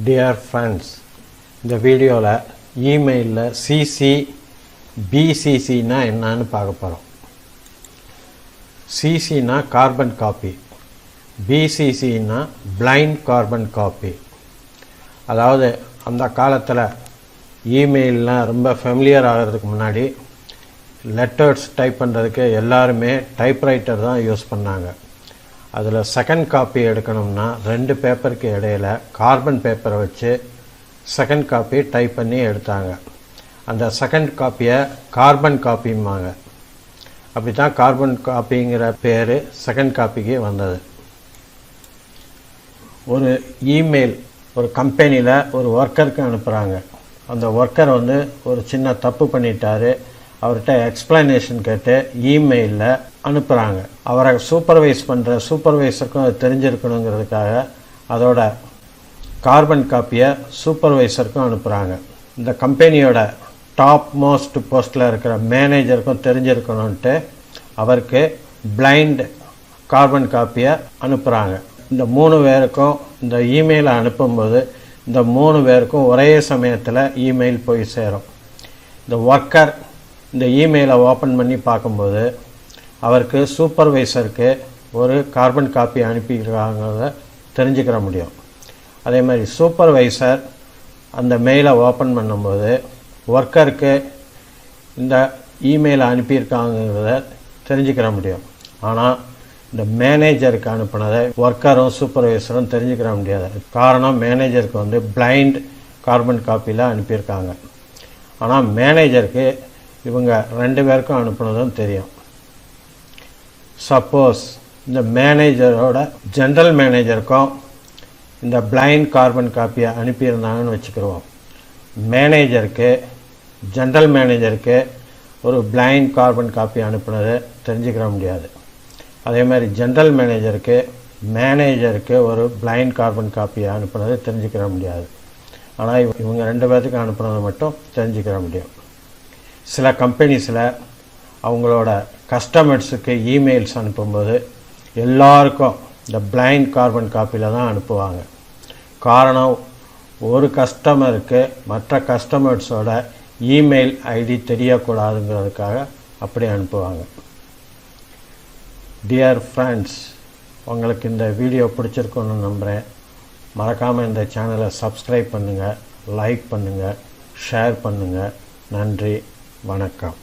Dear friends, இந்த வீடியோவில் இமெயிலில் CC பிசிசினா என்னன்னு பார்க்க போகிறோம். சிசினா கார்பன் காப்பி, பிசிசினா பிளைண்ட் கார்பன் காப்பி. அதாவது அந்த காலத்தில் இமெயிலெலாம் ரொம்ப ஃபெமிலியர் ஆகிறதுக்கு முன்னாடி லெட்டர்ஸ் டைப் பண்ணுறதுக்கு எல்லாருமே டைப்ரைட்டர் தான் யூஸ் பண்ணாங்க. அதில் செகண்ட் காப்பி எடுக்கணும்னா 2 பேப்பருக்கு இடையில் கார்பன் பேப்பரை வச்சு செகண்ட் காப்பி டைப் பண்ணி எடுத்தாங்க. அந்த செகண்ட் காப்பியை கார்பன் காப்பிம்பாங்க. அப்படி தான் கார்பன் காப்பிங்கிற பேர் செகண்ட் காப்பிக்கு வந்தது. ஒரு இமெயில் ஒரு கம்பெனியில் ஒரு ஒர்க்கருக்கு அனுப்புகிறாங்க. அந்த ஒர்க்கர் ஒரு சின்ன தப்பு பண்ணிட்டாரு. அவர்கிட்ட எக்ஸ்பிளனேஷன் கேட்டு இமெயிலில் அனுப்புகிறாங்க. அவரை சூப்பர்வைஸ் பண்ணுற சூப்பர்வைசருக்கும் அது தெரிஞ்சிருக்கணுங்கிறதுக்காக அதோட கார்பன் காப்பியை சூப்பர்வைசருக்கும் அனுப்புகிறாங்க. இந்த கம்பெனியோட டாப் மோஸ்ட் போஸ்ட்டில் இருக்கிற மேனேஜருக்கும் தெரிஞ்சிருக்கணுன்ட்டு அவருக்கு பிளைண்ட் கார்பன் காப்பியை அனுப்புகிறாங்க. இந்த 3 பேருக்கும் இந்த இமெயிலை அனுப்பும்போது இந்த 3 பேருக்கும் ஒரே சமயத்தில் இமெயில் போய் சேரும். இந்த ஒர்க்கர் இந்த இமெயிலை ஓப்பன் பண்ணி பார்க்கும்போது அவருக்கு சூப்பர்வைசருக்கு ஒரு கார்பன் காப்பி அனுப்பியிருக்காங்கிறத தெரிஞ்சுக்கிற முடியும். அதே மாதிரி சூப்பர்வைசர் அந்த மெயிலை ஓப்பன் பண்ணும்போது ஒர்க்கருக்கு இந்த இமெயிலை அனுப்பியிருக்காங்கிறத தெரிஞ்சுக்கிற முடியும். ஆனால் இந்த மேனேஜருக்கு அனுப்பினதை ஒர்க்கரும் சூப்பர்வைசரும் தெரிஞ்சுக்கிற முடியாது. காரணம் மேனேஜருக்கு பிளைண்ட் கார்பன் காப்பியில் அனுப்பியிருக்காங்க. ஆனால் மேனேஜருக்கு இவங்க 2 பேருக்கும் அனுப்புனதும் தெரியும். சப்போஸ் இந்த மேனேஜரோட ஜென்ரல் மேனேஜருக்கும் இந்த பிளைண்ட் கார்பன் காப்பியை அனுப்பியிருந்தாங்கன்னு வச்சுக்கிடுவோம். மேனேஜருக்கு ஜென்ரல் மேனேஜருக்கு ஒரு பிளைண்ட் கார்பன் காப்பி அனுப்புனதை தெரிஞ்சுக்கிற முடியாது. அதே மாதிரி ஜென்ரல் மேனேஜருக்கு ஒரு பிளைண்ட் கார்பன் காப்பியை அனுப்புனதை தெரிஞ்சுக்கிற முடியாது. ஆனால் இவங்க 2 பேர்த்துக்கு அனுப்புனதை மட்டும் தெரிஞ்சுக்கிற முடியும். சில கம்பெனிஸில் அவங்களோட கஸ்டமர்ஸுக்கு இமெயில்ஸ் அனுப்பும்போது எல்லாருக்கும் இந்த பிளைண்ட் கார்பன் காப்பியில் தான் அனுப்புவாங்க. காரணம், ஒரு கஸ்டமருக்கு மற்ற கஸ்டமர்ஸோட இமெயில் ஐடி தெரியக்கூடாதுங்கிறதுக்காக அப்படி அனுப்புவாங்க. டியர் ஃப்ரெண்ட்ஸ், உங்களுக்கு இந்த வீடியோ பிடிச்சிருக்குன்னு நம்புகிறேன். மறக்காமல் இந்த சேனலை சப்ஸ்கிரைப் பண்ணுங்கள், லைக் பண்ணுங்கள், ஷேர் பண்ணுங்கள். நன்றி, வணக்கம்.